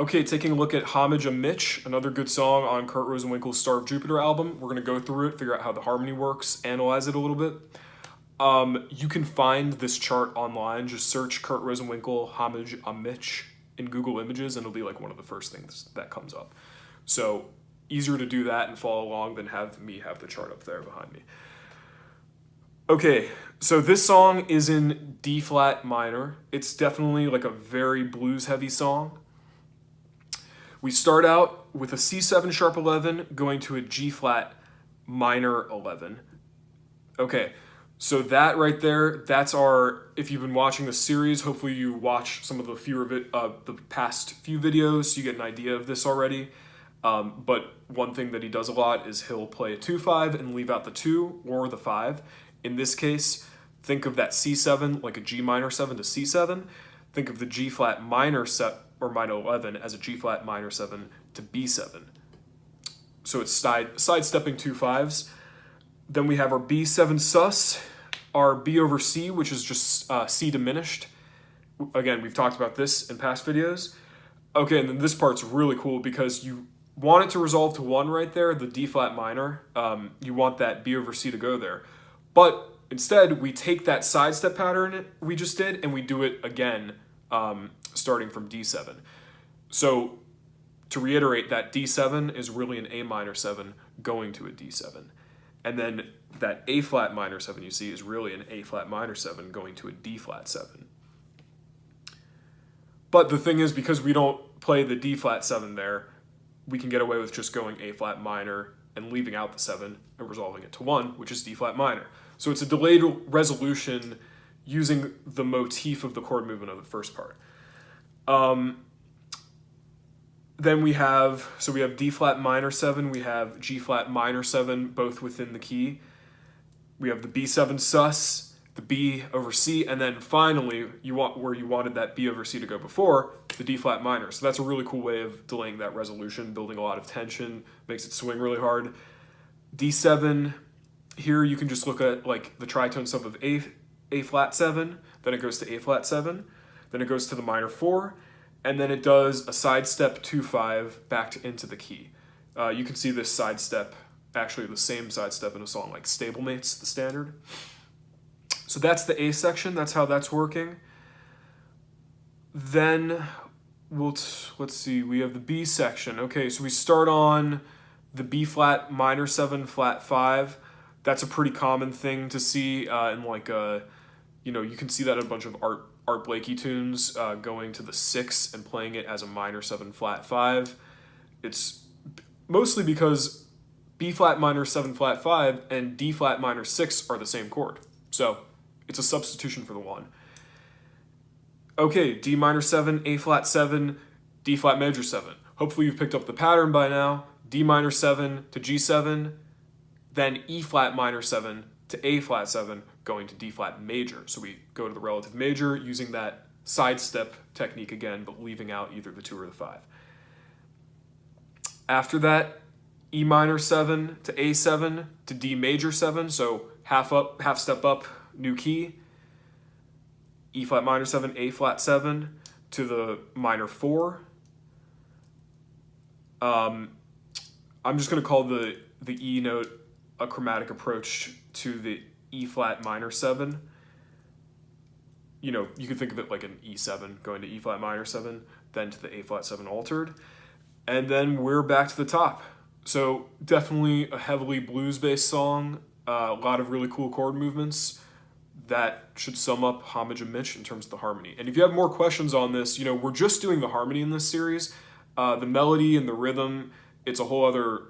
Okay, taking a look at Homage, Mitch, another good song on Kurt Rosenwinkel's Star of Jupiter album. We're going to go through it, figure out how the harmony works, analyze it a little bit. You can find this chart online. Just search Kurt Rosenwinkel, Homage, Mitch in Google Images, and it'll be like one of the first things that comes up. So easier to do that and follow along than have me have the chart up there behind me. Okay, so this song is in D flat minor. It's definitely like a very blues heavy song. We start out with a C7 sharp 11 going to a G flat minor 11. Okay, so that right there, that's our, if you've been watching the series, hopefully you watch some of the past few videos, so you get an idea of this already. But one thing that he does a lot is he'll play a 2-5 and leave out the 2 or the 5. In this case, think of that C7 like a G minor 7 to C7. Think of the G flat minor or minor 11 as a G flat minor 7 to B7. So it's sidestepping 2 5s. Then we have our B7 sus, our B over C, which is just C diminished. Again, we've talked about this in past videos. Okay, and then this part's really cool because you want it to resolve to 1 right there, the D flat minor. You want that B over C to go there. But instead, we take that sidestep pattern we just did and we do it again, starting from D7. So to reiterate, that D7 is really an A minor 7 going to a D7. And then that A flat minor 7 you see is really an A flat minor 7 going to a D flat 7. But the thing is, because we don't play the D flat 7 there, we can get away with just going A flat minor and leaving out the 7 and resolving it to 1, which is D flat minor. So it's a delayed resolution using the motif of the chord movement of the first part. Then we have D flat minor 7, we have G flat minor 7, both within the key. We have the B7 sus, the B over C, and then finally, where you wanted that B over C to go before, the D flat minor. So that's a really cool way of delaying that resolution, building a lot of tension, makes it swing really hard. D7, here you can just look at like the tritone sub of A flat 7, then it goes to A flat 7, then it goes to the minor 4, and then it does a sidestep 2-5 back into the key. You can see this sidestep, actually the same sidestep in a song like Stablemates, the standard. So that's the A section, that's how that's working. Then let's see, we have the B section. Okay, so we start on the B flat minor 7 flat 5. That's a pretty common thing to see in like you can see that in a bunch of Art Blakey tunes, going to the 6 and playing it as a minor 7 flat 5. It's mostly because B flat minor 7 flat 5 and D flat minor 6 are the same chord. So it's a substitution for the 1. Okay, D minor 7, A flat 7, D flat major 7. Hopefully you've picked up the pattern by now. D minor 7 to G7, then E flat minor 7 to A flat 7, going to D flat major. So we go to the relative major using that sidestep technique again, but leaving out either the 2 or the 5. After that, E minor 7 to A7 to D major 7, so half step up, new key. E flat minor 7, A flat 7 to the minor 4. I'm just going to call the E note a chromatic approach to the E flat minor 7. You can think of it like an E7 going to E flat minor 7, then to the A flat 7 altered, and then we're back to the top. So definitely a heavily blues-based song, a lot of really cool chord movements. That should sum up Homage and Mitch in terms of the harmony. And if you have more questions on this, we're just doing the harmony in this series. The melody and the rhythm, it's a whole other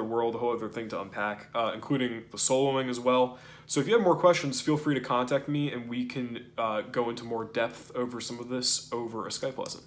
world, a whole other thing to unpack, including the soloing as well. So if you have more questions, feel free to contact me and we can go into more depth over some of this over a Skype lesson.